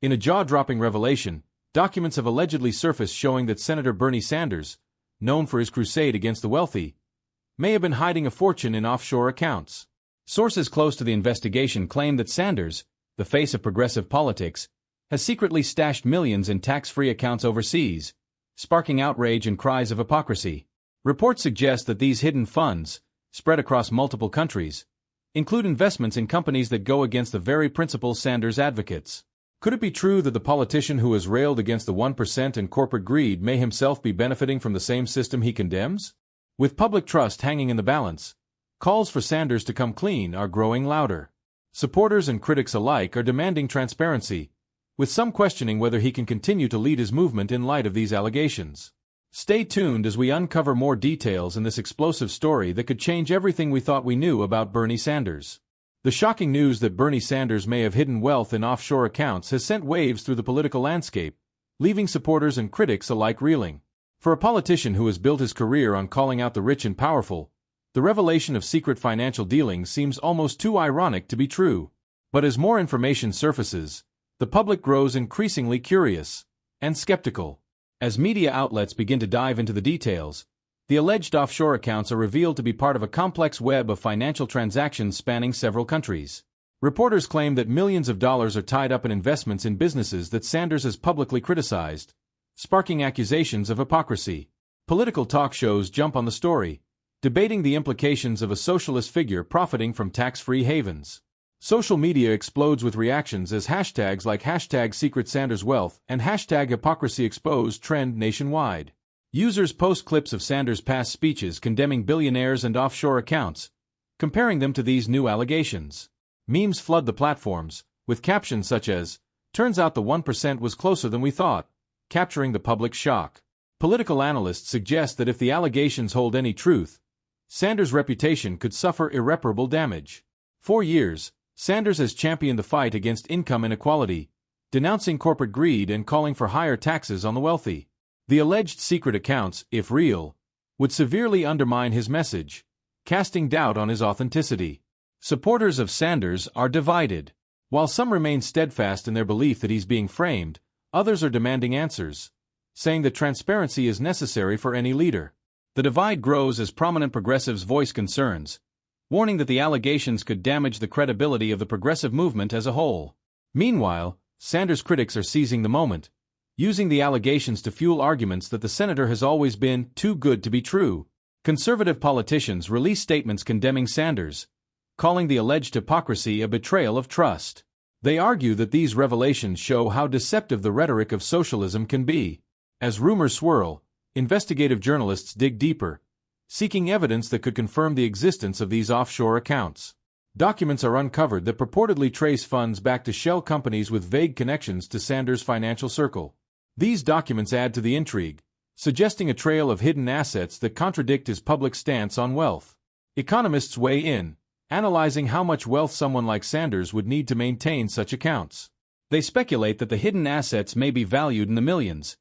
In a jaw-dropping revelation, documents have allegedly surfaced showing that Senator Bernie Sanders, known for his crusade against the wealthy, may have been hiding a fortune in offshore accounts. Sources close to the investigation claim that Sanders, the face of progressive politics, has secretly stashed millions in tax-free accounts overseas, sparking outrage and cries of hypocrisy. Reports suggest that these hidden funds, spread across multiple countries, include investments in companies that go against the very principles Sanders advocates. Could it be true that the politician who has railed against the 1% and corporate greed may himself be benefiting from the same system he condemns? With public trust hanging in the balance, calls for Sanders to come clean are growing louder. Supporters and critics alike are demanding transparency, with some questioning whether he can continue to lead his movement in light of these allegations. Stay tuned as we uncover more details in this explosive story that could change everything we thought we knew about Bernie Sanders. The shocking news that Bernie Sanders may have hidden wealth in offshore accounts has sent waves through the political landscape, leaving supporters and critics alike reeling. For a politician who has built his career on calling out the rich and powerful, the revelation of secret financial dealings seems almost too ironic to be true. But as more information surfaces, the public grows increasingly curious and skeptical. As media outlets begin to dive into the details, the alleged offshore accounts are revealed to be part of a complex web of financial transactions spanning several countries. Reporters claim that millions of dollars are tied up in investments in businesses that Sanders has publicly criticized, sparking accusations of hypocrisy. Political talk shows jump on the story, debating the implications of a socialist figure profiting from tax-free havens. Social media explodes with reactions as hashtags like #SecretSandersWealth and #HypocracyExposed trend nationwide. Users post clips of Sanders' past speeches condemning billionaires and offshore accounts, comparing them to these new allegations. Memes flood the platforms, with captions such as, "Turns out the 1% was closer than we thought," capturing the public's shock. Political analysts suggest that if the allegations hold any truth, Sanders' reputation could suffer irreparable damage. For years, Sanders has championed the fight against income inequality, denouncing corporate greed and calling for higher taxes on the wealthy. The alleged secret accounts, if real, would severely undermine his message, casting doubt on his authenticity. Supporters of Sanders are divided. While some remain steadfast in their belief that he's being framed, others are demanding answers, saying that transparency is necessary for any leader. The divide grows as prominent progressives voice concerns, warning that the allegations could damage the credibility of the progressive movement as a whole. Meanwhile, Sanders' critics are seizing the moment, using the allegations to fuel arguments that the senator has always been too good to be true. Conservative politicians release statements condemning Sanders, calling the alleged hypocrisy a betrayal of trust. They argue that these revelations show how deceptive the rhetoric of socialism can be. As rumors swirl, investigative journalists dig deeper, seeking evidence that could confirm the existence of these offshore accounts. Documents are uncovered that purportedly trace funds back to shell companies with vague connections to Sanders' financial circle. These documents add to the intrigue, suggesting a trail of hidden assets that contradict his public stance on wealth. Economists weigh in, analyzing how much wealth someone like Sanders would need to maintain such accounts. They speculate that the hidden assets may be valued in the millions,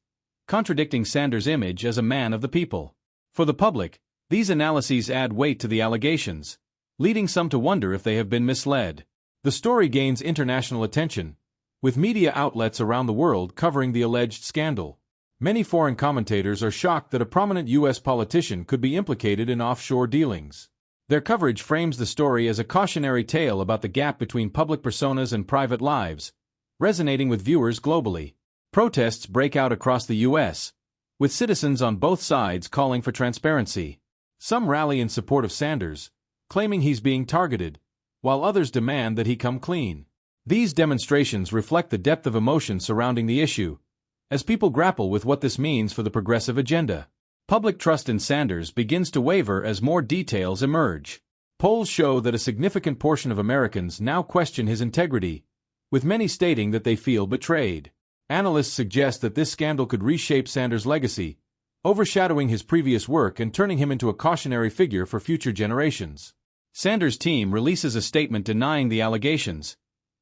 contradicting Sanders' image as a man of the people. For the public, these analyses add weight to the allegations, leading some to wonder if they have been misled. The story gains international attention, with media outlets around the world covering the alleged scandal. Many foreign commentators are shocked that a prominent U.S. politician could be implicated in offshore dealings. Their coverage frames the story as a cautionary tale about the gap between public personas and private lives, resonating with viewers globally. Protests break out across the U.S., with citizens on both sides calling for transparency. Some rally in support of Sanders, claiming he's being targeted, while others demand that he come clean. These demonstrations reflect the depth of emotion surrounding the issue, as people grapple with what this means for the progressive agenda. Public trust in Sanders begins to waver as more details emerge. Polls show that a significant portion of Americans now question his integrity, with many stating that they feel betrayed. Analysts suggest that this scandal could reshape Sanders' legacy, overshadowing his previous work and turning him into a cautionary figure for future generations. Sanders' team releases a statement denying the allegations,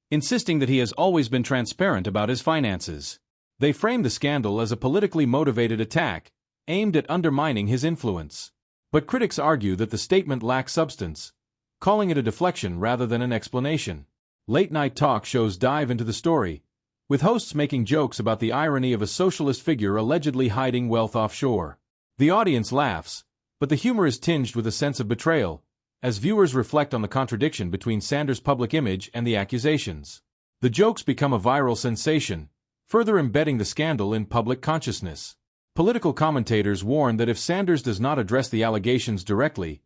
insisting that he has always been transparent about his finances. They frame the scandal as a politically motivated attack, aimed at undermining his influence. But critics argue that the statement lacks substance, calling it a deflection rather than an explanation. Late-night talk shows dive into the story, with hosts making jokes about the irony of a socialist figure allegedly hiding wealth offshore. The audience laughs, but the humor is tinged with a sense of betrayal, as viewers reflect on the contradiction between Sanders' public image and the accusations. The jokes become a viral sensation, further embedding the scandal in public consciousness. Political commentators warn that if Sanders does not address the allegations directly,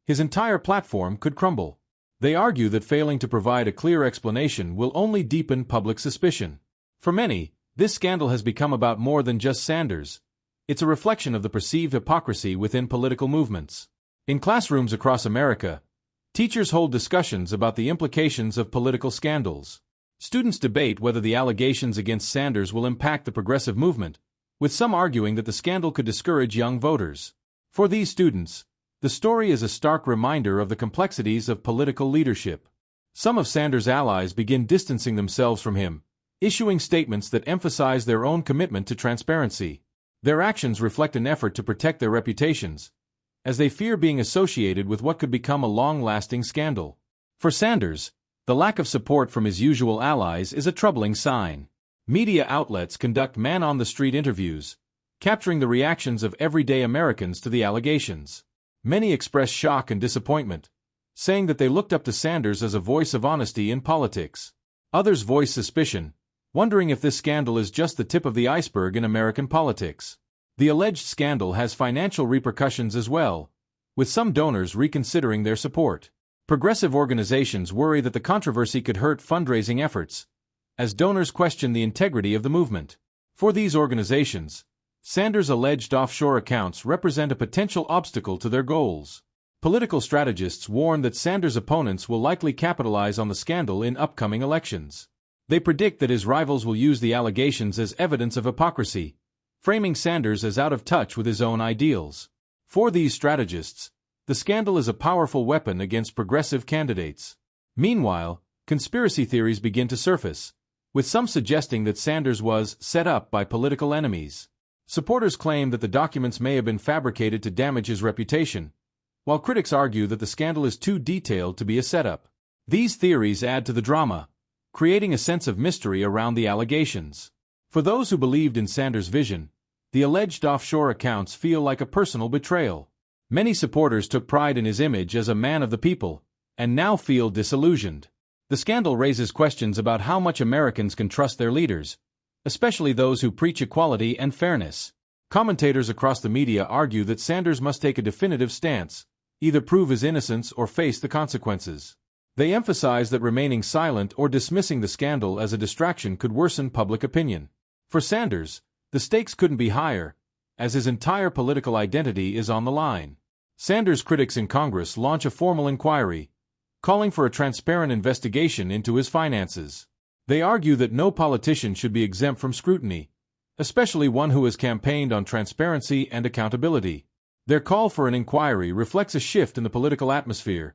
his entire platform could crumble. They argue that failing to provide a clear explanation will only deepen public suspicion. For many, this scandal has become about more than just Sanders. It's a reflection of the perceived hypocrisy within political movements. In classrooms across America, teachers hold discussions about the implications of political scandals. Students debate whether the allegations against Sanders will impact the progressive movement, with some arguing that the scandal could discourage young voters. For these students, the story is a stark reminder of the complexities of political leadership. Some of Sanders' allies begin distancing themselves from him, issuing statements that emphasize their own commitment to transparency. Their actions reflect an effort to protect their reputations, as they fear being associated with what could become a long-lasting scandal. For Sanders, the lack of support from his usual allies is a troubling sign. Media outlets conduct man-on-the-street interviews, capturing the reactions of everyday Americans to the allegations. Many express shock and disappointment, saying that they looked up to Sanders as a voice of honesty in politics. Others voice suspicion, wondering if this scandal is just the tip of the iceberg in American politics. The alleged scandal has financial repercussions as well, with some donors reconsidering their support. Progressive organizations worry that the controversy could hurt fundraising efforts, as donors question the integrity of the movement. For these organizations, Sanders' alleged offshore accounts represent a potential obstacle to their goals. Political strategists warn that Sanders' opponents will likely capitalize on the scandal in upcoming elections. They predict that his rivals will use the allegations as evidence of hypocrisy, framing Sanders as out of touch with his own ideals. For these strategists, the scandal is a powerful weapon against progressive candidates. Meanwhile, conspiracy theories begin to surface, with some suggesting that Sanders was set up by political enemies. Supporters claim that the documents may have been fabricated to damage his reputation, while critics argue that the scandal is too detailed to be a setup. These theories add to the drama, creating a sense of mystery around the allegations. For those who believed in Sanders' vision, the alleged offshore accounts feel like a personal betrayal. Many supporters took pride in his image as a man of the people, and now feel disillusioned. The scandal raises questions about how much Americans can trust their leaders, especially those who preach equality and fairness. Commentators across the media argue that Sanders must take a definitive stance, either prove his innocence or face the consequences. They emphasize that remaining silent or dismissing the scandal as a distraction could worsen public opinion. For Sanders, the stakes couldn't be higher, as his entire political identity is on the line. Sanders' critics in Congress launch a formal inquiry, calling for a transparent investigation into his finances. They argue that no politician should be exempt from scrutiny, especially one who has campaigned on transparency and accountability. Their call for an inquiry reflects a shift in the political atmosphere,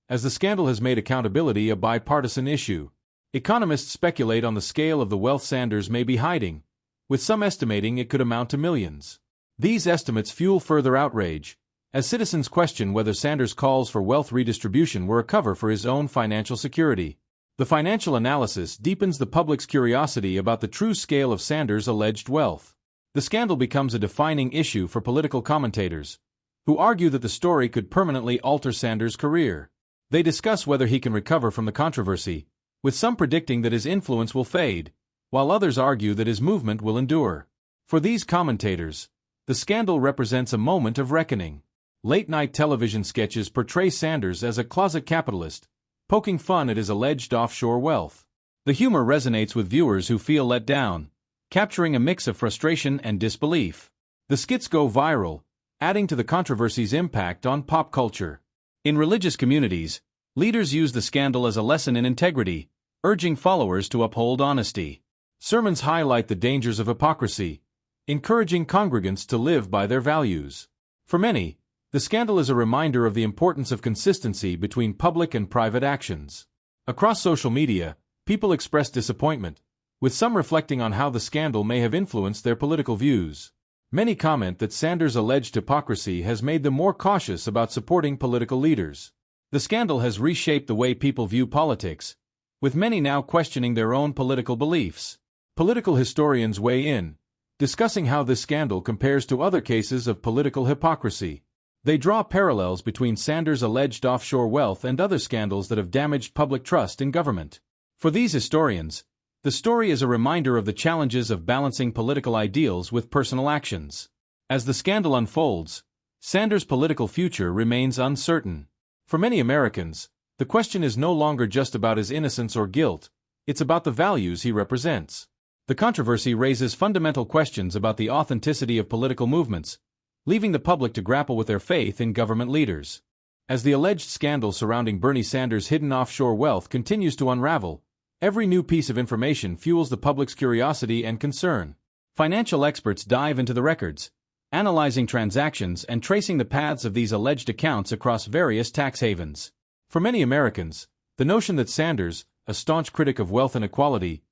as the scandal has made accountability a bipartisan issue. Economists speculate on the scale of the wealth Sanders may be hiding, with some estimating it could amount to millions. These estimates fuel further outrage, as citizens question whether Sanders' calls for wealth redistribution were a cover for his own financial security. The financial analysis deepens the public's curiosity about the true scale of Sanders' alleged wealth. The scandal becomes a defining issue for political commentators, who argue that the story could permanently alter Sanders' career. They discuss whether he can recover from the controversy, with some predicting that his influence will fade, while others argue that his movement will endure. For these commentators, the scandal represents a moment of reckoning. Late-night television sketches portray Sanders as a closet capitalist, poking fun at his alleged offshore wealth. The humor resonates with viewers who feel let down, capturing a mix of frustration and disbelief. The skits go viral, adding to the controversy's impact on pop culture. In religious communities, leaders use the scandal as a lesson in integrity, urging followers to uphold honesty. Sermons highlight the dangers of hypocrisy, encouraging congregants to live by their values. For many, the scandal is a reminder of the importance of consistency between public and private actions. Across social media, people express disappointment, with some reflecting on how the scandal may have influenced their political views. Many comment that Sanders' alleged hypocrisy has made them more cautious about supporting political leaders. The scandal has reshaped the way people view politics, with many now questioning their own political beliefs. Political historians weigh in, discussing how this scandal compares to other cases of political hypocrisy. They draw parallels between Sanders' alleged offshore wealth and other scandals that have damaged public trust in government. For these historians, the story is a reminder of the challenges of balancing political ideals with personal actions. As the scandal unfolds, Sanders' political future remains uncertain. For many Americans, the question is no longer just about his innocence or guilt, it's about the values he represents. The controversy raises fundamental questions about the authenticity of political movements, leaving the public to grapple with their faith in government leaders. As the alleged scandal surrounding Bernie Sanders' hidden offshore wealth continues to unravel, every new piece of information fuels the public's curiosity and concern. Financial experts dive into the records, analyzing transactions and tracing the paths of these alleged accounts across various tax havens. For many Americans, the notion that Sanders, a staunch critic of wealth inequality,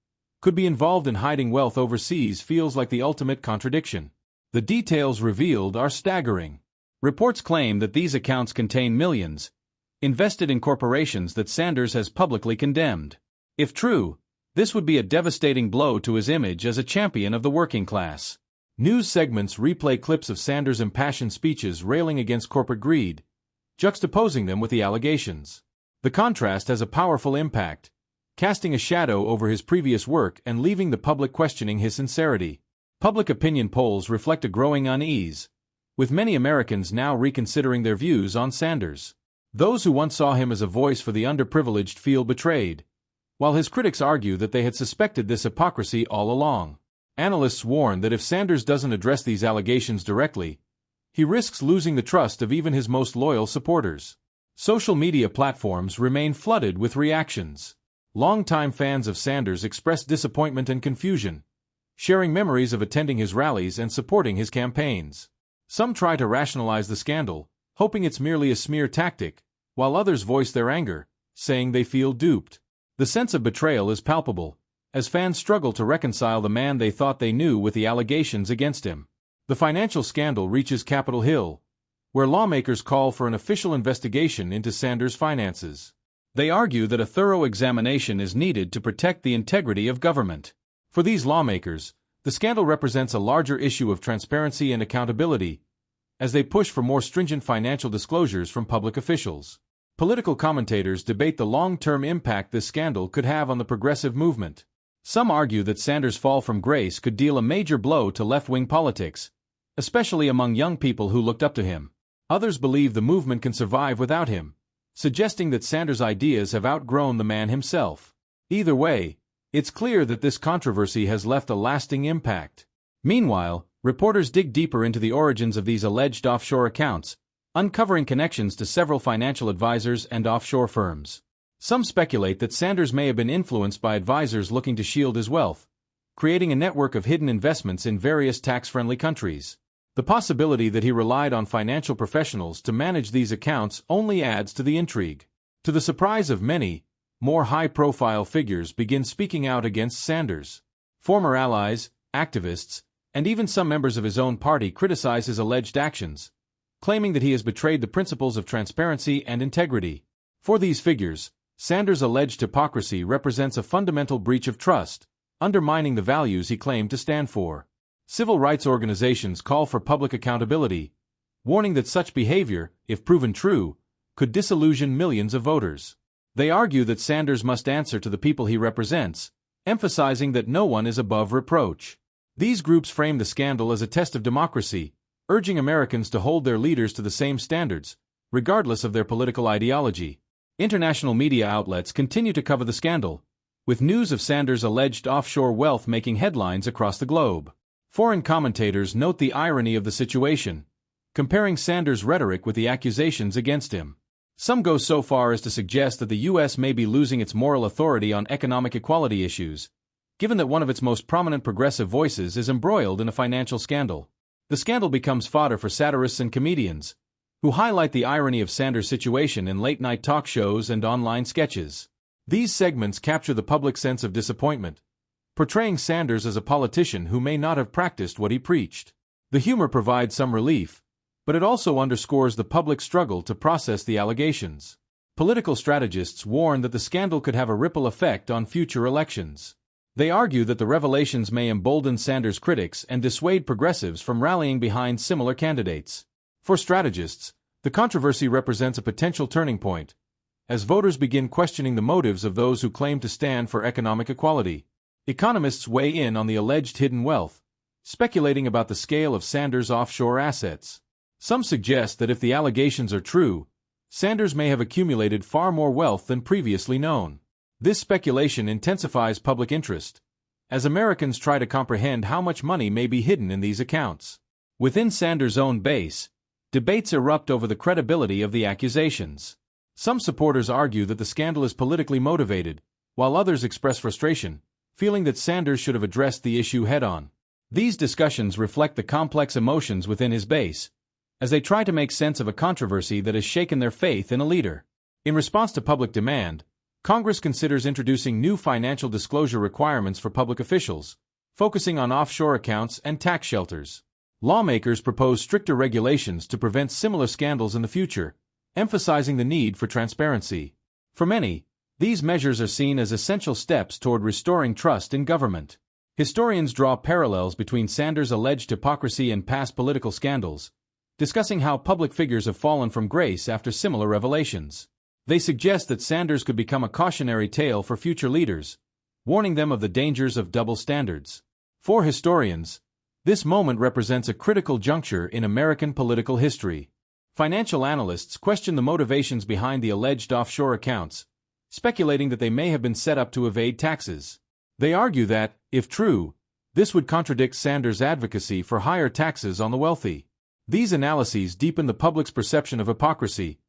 could be involved in hiding wealth overseas feels like the ultimate contradiction. The details revealed are staggering. Reports claim that these accounts contain millions, invested in corporations that Sanders has publicly condemned. If true, this would be a devastating blow to his image as a champion of the working class. News segments replay clips of Sanders' impassioned speeches railing against corporate greed, juxtaposing them with the allegations. The contrast has a powerful impact, casting a shadow over his previous work and leaving the public questioning his sincerity. Public opinion polls reflect a growing unease, with many Americans now reconsidering their views on Sanders. Those who once saw him as a voice for the underprivileged feel betrayed, while his critics argue that they had suspected this hypocrisy all along. Analysts warn that if Sanders doesn't address these allegations directly, he risks losing the trust of even his most loyal supporters. Social media platforms remain flooded with reactions. Longtime fans of Sanders express disappointment and confusion, sharing memories of attending his rallies and supporting his campaigns. Some try to rationalize the scandal, hoping it's merely a smear tactic, while others voice their anger, saying they feel duped. The sense of betrayal is palpable, as fans struggle to reconcile the man they thought they knew with the allegations against him. The financial scandal reaches Capitol Hill, where lawmakers call for an official investigation into Sanders' finances. They argue that a thorough examination is needed to protect the integrity of government. For these lawmakers, the scandal represents a larger issue of transparency and accountability, as they push for more stringent financial disclosures from public officials. Political commentators debate the long-term impact this scandal could have on the progressive movement. Some argue that Sanders' fall from grace could deal a major blow to left-wing politics, especially among young people who looked up to him. Others believe the movement can survive without him, suggesting that Sanders' ideas have outgrown the man himself. Either way, it's clear that this controversy has left a lasting impact. Meanwhile, reporters dig deeper into the origins of these alleged offshore accounts, uncovering connections to several financial advisors and offshore firms. Some speculate that Sanders may have been influenced by advisors looking to shield his wealth, creating a network of hidden investments in various tax-friendly countries. The possibility that he relied on financial professionals to manage these accounts only adds to the intrigue. To the surprise of many, more high-profile figures begin speaking out against Sanders. Former allies, activists, and even some members of his own party criticize his alleged actions, claiming that he has betrayed the principles of transparency and integrity. For these figures, Sanders' alleged hypocrisy represents a fundamental breach of trust, undermining the values he claimed to stand for. Civil rights organizations call for public accountability, warning that such behavior, if proven true, could disillusion millions of voters. They argue that Sanders must answer to the people he represents, emphasizing that no one is above reproach. These groups frame the scandal as a test of democracy, urging Americans to hold their leaders to the same standards, regardless of their political ideology. International media outlets continue to cover the scandal, with news of Sanders' alleged offshore wealth making headlines across the globe. Foreign commentators note the irony of the situation, comparing Sanders' rhetoric with the accusations against him. Some go so far as to suggest that the U.S. may be losing its moral authority on economic equality issues, given that one of its most prominent progressive voices is embroiled in a financial scandal. The scandal becomes fodder for satirists and comedians, who highlight the irony of Sanders' situation in late-night talk shows and online sketches. These segments capture the public's sense of disappointment, portraying Sanders as a politician who may not have practiced what he preached. The humor provides some relief, but it also underscores the public's struggle to process the allegations. Political strategists warn that the scandal could have a ripple effect on future elections. They argue that the revelations may embolden Sanders' critics and dissuade progressives from rallying behind similar candidates. For strategists, the controversy represents a potential turning point, as voters begin questioning the motives of those who claim to stand for economic equality. Economists weigh in on the alleged hidden wealth, speculating about the scale of Sanders' offshore assets. Some suggest that if the allegations are true, Sanders may have accumulated far more wealth than previously known. This speculation intensifies public interest, as Americans try to comprehend how much money may be hidden in these accounts. Within Sanders' own base, debates erupt over the credibility of the accusations. Some supporters argue that the scandal is politically motivated, while others express frustration, feeling that Sanders should have addressed the issue head-on. These discussions reflect the complex emotions within his base, as they try to make sense of a controversy that has shaken their faith in a leader. In response to public demand, Congress considers introducing new financial disclosure requirements for public officials, focusing on offshore accounts and tax shelters. Lawmakers propose stricter regulations to prevent similar scandals in the future, emphasizing the need for transparency. For many, these measures are seen as essential steps toward restoring trust in government. Historians draw parallels between Sanders' alleged hypocrisy and past political scandals, discussing how public figures have fallen from grace after similar revelations. They suggest that Sanders could become a cautionary tale for future leaders, warning them of the dangers of double standards. For historians, this moment represents a critical juncture in American political history. Financial analysts question the motivations behind the alleged offshore accounts, speculating that they may have been set up to evade taxes. They argue that, if true, this would contradict Sanders' advocacy for higher taxes on the wealthy. These analyses deepen the public's perception of hypocrisy,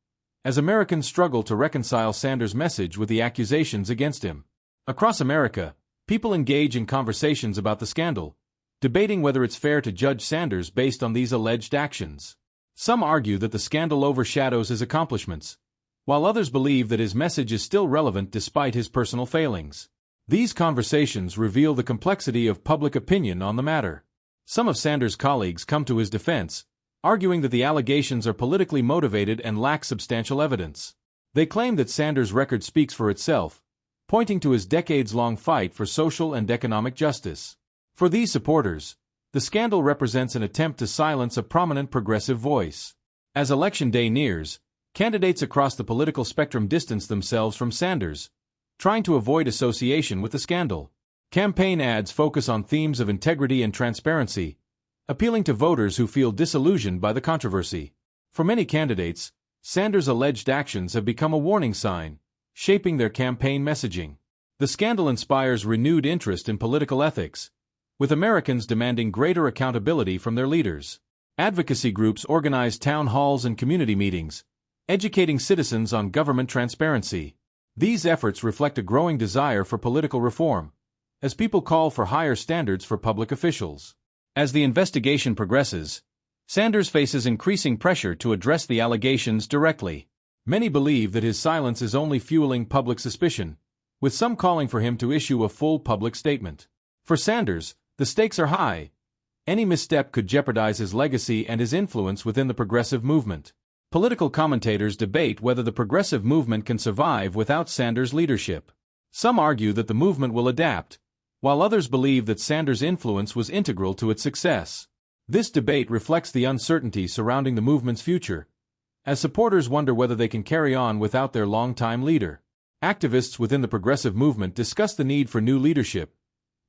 as Americans struggle to reconcile Sanders' message with the accusations against him. Across America, people engage in conversations about the scandal, debating whether it's fair to judge Sanders based on these alleged actions. Some argue that the scandal overshadows his accomplishments, while others believe that his message is still relevant despite his personal failings. These conversations reveal the complexity of public opinion on the matter. Some of Sanders' colleagues come to his defense, arguing that the allegations are politically motivated and lack substantial evidence. They claim that Sanders' record speaks for itself, pointing to his decades-long fight for social and economic justice. For these supporters, the scandal represents an attempt to silence a prominent progressive voice. As Election Day nears, candidates across the political spectrum distance themselves from Sanders, trying to avoid association with the scandal. Campaign ads focus on themes of integrity and transparency, appealing to voters who feel disillusioned by the controversy. For many candidates, Sanders' alleged actions have become a warning sign, shaping their campaign messaging. The scandal inspires renewed interest in political ethics, with Americans demanding greater accountability from their leaders. Advocacy groups organize town halls and community meetings, educating citizens on government transparency. These efforts reflect a growing desire for political reform, as people call for higher standards for public officials. As the investigation progresses, Sanders faces increasing pressure to address the allegations directly. Many believe that his silence is only fueling public suspicion, with some calling for him to issue a full public statement. For Sanders, the stakes are high. Any misstep could jeopardize his legacy and his influence within the progressive movement. Political commentators debate whether the progressive movement can survive without Sanders' leadership. Some argue that the movement will adapt, while others believe that Sanders' influence was integral to its success. This debate reflects the uncertainty surrounding the movement's future, as supporters wonder whether they can carry on without their longtime leader. Activists within the progressive movement discuss the need for new leadership,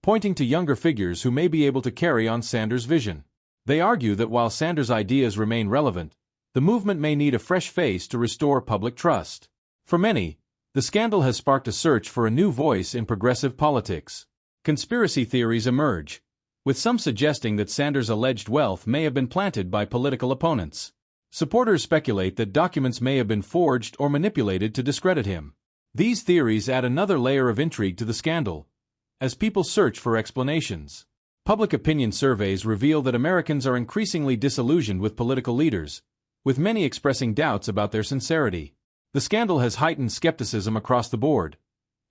pointing to younger figures who may be able to carry on Sanders' vision. They argue that while Sanders' ideas remain relevant, the movement may need a fresh face to restore public trust. For many, the scandal has sparked a search for a new voice in progressive politics. Conspiracy theories emerge, with some suggesting that Sanders' alleged wealth may have been planted by political opponents. Supporters speculate that documents may have been forged or manipulated to discredit him. These theories add another layer of intrigue to the scandal, as people search for explanations. Public opinion surveys reveal that Americans are increasingly disillusioned with political leaders, with many expressing doubts about their sincerity. The scandal has heightened skepticism across the board,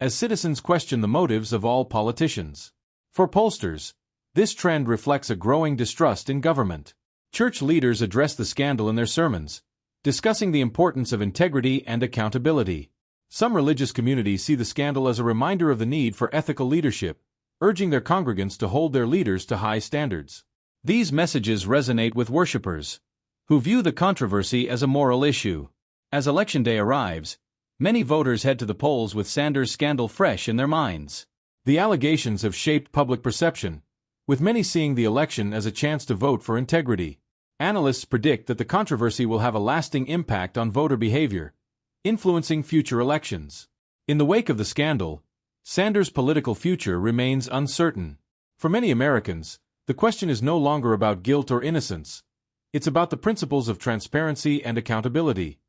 as citizens question the motives of all politicians. For pollsters, this trend reflects a growing distrust in government. Church leaders address the scandal in their sermons, discussing the importance of integrity and accountability. Some religious communities see the scandal as a reminder of the need for ethical leadership, urging their congregants to hold their leaders to high standards. These messages resonate with worshippers, who view the controversy as a moral issue. As Election Day arrives, many voters head to the polls with Sanders' scandal fresh in their minds. The allegations have shaped public perception, with many seeing the election as a chance to vote for integrity. Analysts predict that the controversy will have a lasting impact on voter behavior, influencing future elections. In the wake of the scandal, Sanders' political future remains uncertain. For many Americans, the question is no longer about guilt or innocence. It's about the principles of transparency and accountability.